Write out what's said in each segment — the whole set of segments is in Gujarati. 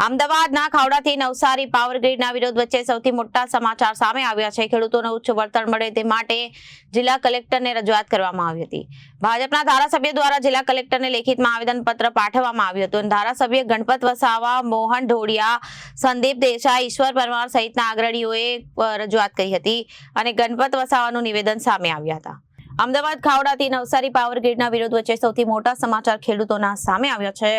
અમદાવાદના ખાવડાથી નવસારી પાવર ગ્રીડના વિરોધ વચ્ચે સૌથી મોટા સમાચાર સામે આવ્યા છે। ખેડૂતોને ઉચ્ચ વળતર મળે તે માટે જિલ્લા કલેક્ટરને રજૂઆત કરવામાં આવી હતી। ભાજપના ધારાસભ્ય દ્વારા જિલ્લા કલેક્ટરને લેખિતમાં આવેદનપત્ર પાઠવવામાં આવ્યું હતું। ધારાસભ્ય ગણપત વસાવા, મોહન ઢોડિયા, સંદીપ દેસાઈ, ઈશ્વર પરમાર સહિતના અગ્રણીઓએ રજૂઆત કરી હતી અને ગણપત વસાવાનું નિવેદન સામે આવ્યા હતા। અમદાવાદ ખાવડાથી નવસારી પાવર ગ્રીડના વિરોધ વચ્ચે સૌથી મોટા સમાચાર ખેડૂતોના સામે આવ્યા છે।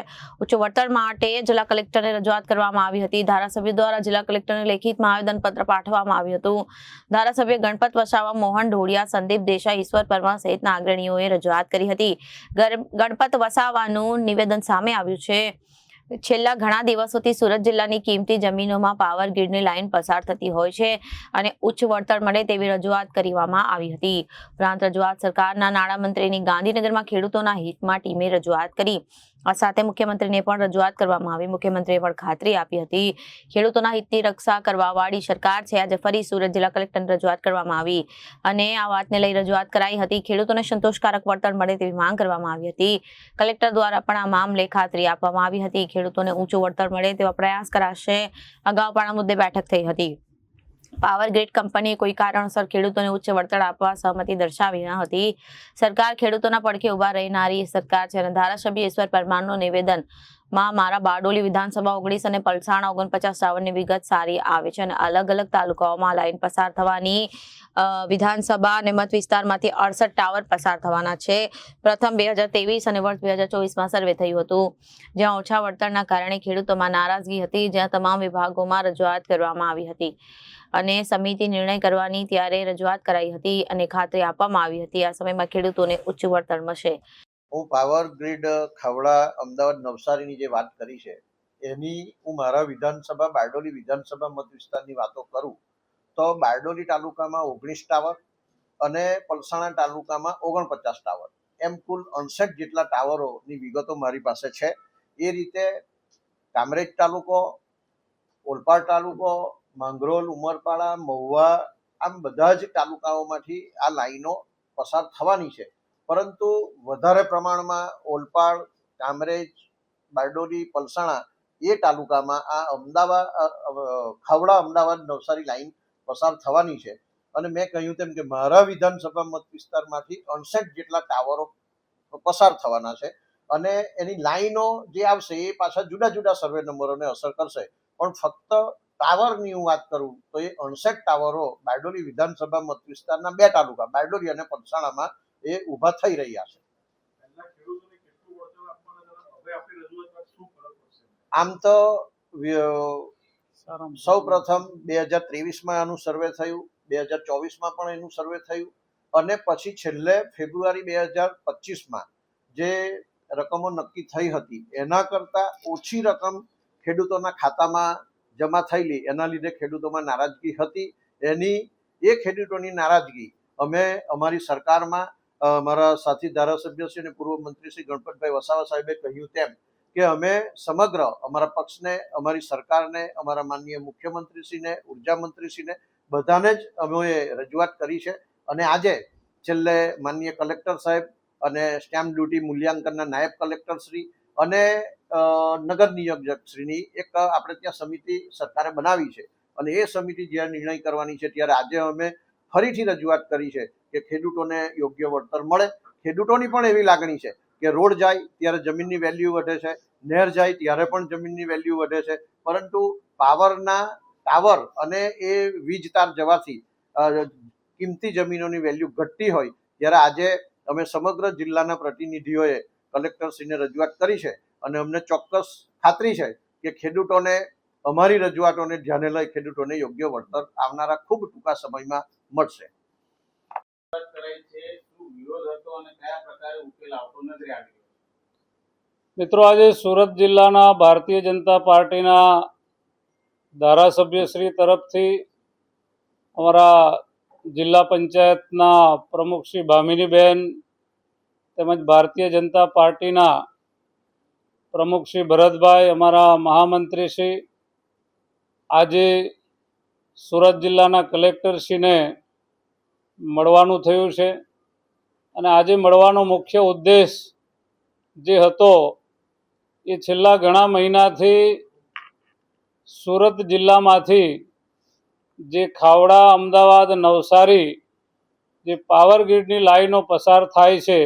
ઉચ્ચ વળતર માટે જિલ્લા કલેક્ટરને રજૂઆત કરવામાં આવી હતી। ધારાસભ્ય દ્વારા જિલ્લા કલેક્ટરને લેખિતમાં આવેદનપત્ર પાઠવવામાં આવ્યું હતું। ધારાસભ્ય ગણપત વસાવા, મોહન ઢોડિયા, સંદીપ દેસાઈ, ઈશ્વર પરમાર સહિતના અગ્રણીઓએ રજૂઆત કરી હતી। ગણપત વસાવાનું નિવેદન સામે આવ્યું છે। છેલ્લા ઘણા દિવસોથી સુરત જિલ્લાની કિંમતી જમીનોમાં પાવર ગ્રીડની લાઇન પસાર થતી હોય છે અને ઉચ્ચ વળતર મળે તેવી રજૂઆત કરવામાં આવી હતી। ઉપરાંત રજૂઆત સરકારના નાણામંત્રીની ગાંધીનગરમાં ખેડૂતોના હિતમાં ટીમે રજૂઆત કરી। આ સાથે મુખ્યમંત્રીને પણ રજૂઆત કરવામાં આવી। મુખ્યમંત્રીએ પણ ખાતરી આપી હતી ખેડૂતોના હિતની રક્ષા કરવા વાળી સરકાર છે। આજે ફરી સુરત જિલ્લા કલેક્ટરને રજૂઆત કરવામાં આવી અને આ વાતને લઈ રજૂઆત કરાઈ હતી। ખેડૂતોને સંતોષકારક વળતર મળે તેવી માંગ કરવામાં આવી હતી। કલેક્ટર દ્વારા પણ આ મામલે ખાતરી આપવામાં આવી હતી। ખેડૂતોને ઊંચું વળતર મળે તેવા પ્રયાસ કરાશે। અગાઉ પણ આ મુદ્દે બેઠક થઈ હતી। પાવર ગ્રીડ કંપનીએ કોઈ કારણસર ખેડૂતોને ઉચ્ચ વળતર આપવા સહમતિ દર્શાવી ન હતી। સરકાર ખેડૂતોના પડખે ઉભા રહેનારી સરકાર છે અને ધારાસભ્ય ઈશ્વર પરમારનું નિવેદન માં મારા બારડોલી વિધાનસભા 19 અને પલસાણા 49 ટાવરની વિગત સારી આવે છે અને અલગ અલગ તાલુકાઓમાં લાઇન પસાર થવાની વિધાનસભા અને મત વિસ્તારમાંથી 68 ટાવર પસાર થવાના છે। પ્રથમ 2023 અને વર્ષ 2024માં સર્વે થયું હતું જ્યાં ઓછા વળતરના કારણે ખેડૂતોમાં નારાજગી હતી, જ્યાં તમામ વિભાગોમાં રજૂઆત કરવામાં આવી હતી અને સમિતિ નિર્ણય કરવાની ત્યારે રજૂઆત કરાઈ હતી અને ખાતરી આપવામાં આવી હતી આ સમયમાં ખેડૂતોને ઉચ્ચ વળતર મળશે। હું પાવર ગ્રીડ ખાવડા અમદાવાદ નવસારીની જે વાત કરી છે એની હું મારા વિધાનસભા બારડોલી વિધાનસભા મત વિસ્તારની વાતો કરું તો બારડોલી તાલુકામાં 19 ટાવર અને પલસાણા તાલુકામાં 49 ટાવર એમ કુલ 68 જેટલા ટાવરોની વિગતો મારી પાસે છે। એ રીતે કામરેજ તાલુકો, ઓલપાડ તાલુકો, માંગરોળ, ઉમરપાડા, મહુવા આમ બધા જ તાલુકાઓમાંથી આ લાઈનો પસાર થવાની છે। પરંતુ વધારે પ્રમાણમાં ઓલપાડ, કામરેજ, બારડોલી, પલસાણા એ તાલુકામાં આ અમદાવાદ ખાવડા અમદાવાદ નવસારી લાઈન પસાર થવાની છે અને મેં કહ્યું તેમ કે મારા વિધાનસભા મત વિસ્તારમાંથી 68 જેટલા ટાવરો પસાર થવાના છે અને એની લાઈનો જે આવશે એ પાછા જુદા જુદા સર્વે નંબરોને અસર કરશે। પણ ફક્ત ટાવરની હું વાત કરું તો એ 68 ટાવરો બારડોલી વિધાનસભા મત વિસ્તારના 2 તાલુકા બારડોલી અને પલસાણામાં એ ઊભા થઈ રહ્યા છે। આમ તો સૌ પ્રથમ 2023માં આનું સર્વે થયું, 2024માં પણ એનું સર્વે થયું અને પછી છેલ્લે ફેબ્રુઆરી 2025માં જે રકમો નક્કી થઈ હતી એના કરતાં ઓછી રકમ ખેડૂતોના ખાતામાં જમા થયેલી એના લીધે ખેડૂતોમાં નારાજગી હતી। એની એ ખેડૂતોની નારાજગી અમે અમારી સરકારમાં મારા સાથી ધારાસભ્ય શ્રી અને પૂર્વ મંત્રી શ્રી ગણપતભાઈ વસાવા સાહેબે કહ્યું તેમ કે અમે સમગ્ર અમારા પક્ષને, અમારી સરકારને, અમારા માનનીય મુખ્યમંત્રીશ્રીને, ઉર્જા મંત્રીશ્રીને બધાને જ અમે રજૂઆત કરી છે અને આજે છેલ્લે માનનીય કલેક્ટર સાહેબ અને સ્ટેમ્પ ડ્યુટી મૂલ્યાંકનના નાયબ કલેક્ટર શ્રી અને નગર નિયોજકશ્રીની એક આપણે ત્યાં સમિતિ સરકારે બનાવી છે અને એ સમિતિ જ્યારે નિર્ણય કરવાની છે ત્યારે આજે અમે ફરીથી રજૂઆત કરી છે કે ખેડૂતોને યોગ્ય વળતર મળે। ખેડૂતોની પણ એવી લાગણી છે કે રોડ જાય ત્યારે જમીનની વેલ્યુ વધે છે, નહેર જાય ત્યારે પણ જમીનની વેલ્યુ વધે છે, પરંતુ પાવરના ટાવર અને એ વીજ તાર જવાથી કિંમતી જમીનોની વેલ્યુ ઘટતી હોય ત્યારે આજે અમે સમગ્ર જિલ્લાના પ્રતિનિધિઓએ કલેક્ટરશ્રીને રજૂઆત કરી છે અને અમને ચોક્કસ ખાતરી છે કે ખેડૂતોને અમારી રજૂઆતોને ધ્યાને લઈ ખેડૂતોને યોગ્ય વળતર આવનારા ખૂબ ટૂંકા સમયમાં મળશે। મિત્રો, આજે સુરત જિલ્લાના ભારતીય જનતા પાર્ટીના ધારાસભ્યશ્રી તરફથી અમારા જિલ્લા પંચાયતના પ્રમુખ શ્રી ભામિનીબેન તેમજ ભારતીય જનતા પાર્ટીના પ્રમુખ શ્રી ભરતભાઈ, અમારા મહામંત્રી શ્રી આજે સુરત જિલ્લાના કલેક્ટરશ્રીને મળવાનું થયું છે અને આજે મળવાનો મુખ્ય ઉદ્દેશ જે હતો એ છેલ્લા ઘણા મહિનાથી સુરત જિલ્લામાંથી જે ખાવડા અમદાવાદ નવસારી જે પાવર ગ્રીડની લાઈનો પસાર થાય છે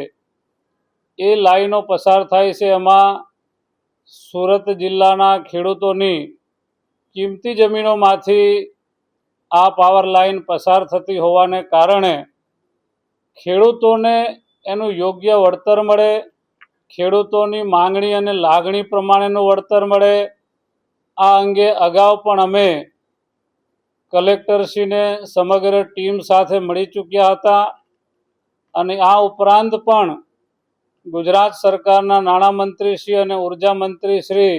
એ લાઈનો પસાર થાય છે એમાં સુરત જિલ્લાના ખેડૂતોની કિંમતી જમીનોમાંથી આ પાવર લાઈન પસાર થતી હોવાને કારણે ખેડૂતોને એનું યોગ્ય વળતર મળે, ખેડૂતોની માંગણી અને લાગણી પ્રમાણેનું વળતર મળે. આ અંગે અગાઉ પણ અમે કલેક્ટરશ્રીને સમગ્ર ટીમ સાથે મળી ચૂક્યા હતા અને આ ઉપરાંત પણ ગુજરાત સરકારના નાણામંત્રી શ્રી અને ઉર્જા મંત્રી શ્રી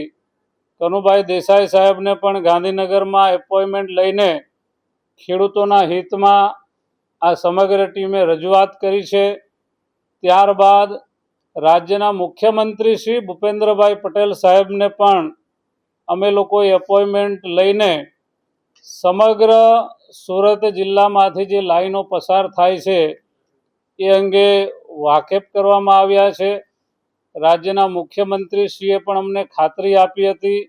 કનુભાઈ દેસાઈ સાહેબને પણ ગાંધીનગરમાં એપોઇન્ટમેન્ટ લઈને ખેડૂતોના હિતમાં આ સમગ્ર ટીમે રજૂઆત કરી છે. ત્યારબાદ રાજ્યના મુખ્યમંત્રી શ્રી ભૂપેન્દ્રભાઈ પટેલ સાહેબને પણ અમે લોકોએ એપોઇન્ટમેન્ટ લઈને સમગ્ર સુરત જિલ્લામાંથી જે લાઈનો પસાર થાય છે એ અંગે વાકેફ કરવામાં આવ્યા છે. રાજ્યના મુખ્યમંત્રીશ્રીએ પણ અમને ખાતરી આપી હતી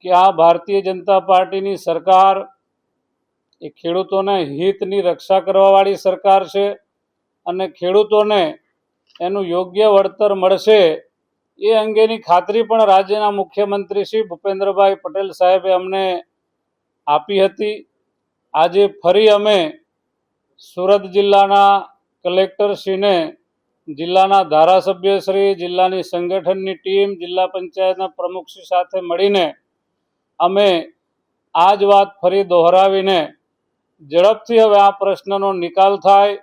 કે આ ભારતીય જનતા પાર્ટીની સરકાર એ ખેડૂતોના હિતની રક્ષા કરવાવાળી સરકાર છે અને ખેડૂતોને એનું યોગ્ય વળતર મળશે એ અંગેની ખાતરી પણ રાજ્યના મુખ્યમંત્રી શ્રી ભૂપેન્દ્રભાઈ પટેલ સાહેબે અમને આપી હતી. આજે ફરી અમે સુરત જિલ્લાના કલેક્ટરશ્રીને, જિલ્લાના ધારાસભ્યશ્રી, જિલ્લાની સંગઠનની ટીમ, જિલ્લા પંચાયતના પ્રમુખશ્રી સાથે મળીને અમે આ જ વાત ફરી દોહરાવીને ઝડપથી હવે આ પ્રશ્નનો નિકાલ થાય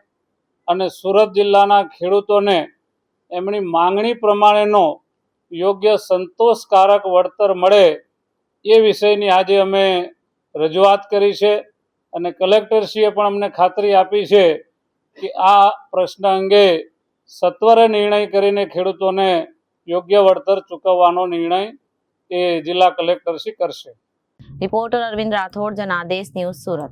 અને સુરત જિલ્લાના ખેડૂતોને એમની માંગણી પ્રમાણેનો યોગ્ય સંતોષકારક વળતર મળે એ વિષયની આજે અમે રજૂઆત કરી છે અને કલેક્ટરશ્રીએ પણ અમને ખાતરી આપી છે કે આ પ્રશ્ન અંગે સત્વરે નિર્ણય કરીને ખેડૂતોને યોગ્ય વળતર ચૂકવવાનો નિર્ણય એ જિલ્લા કલેક્ટરશ્રી કરશે. Reporter Arvind Rathod, Janadesh news, Surat.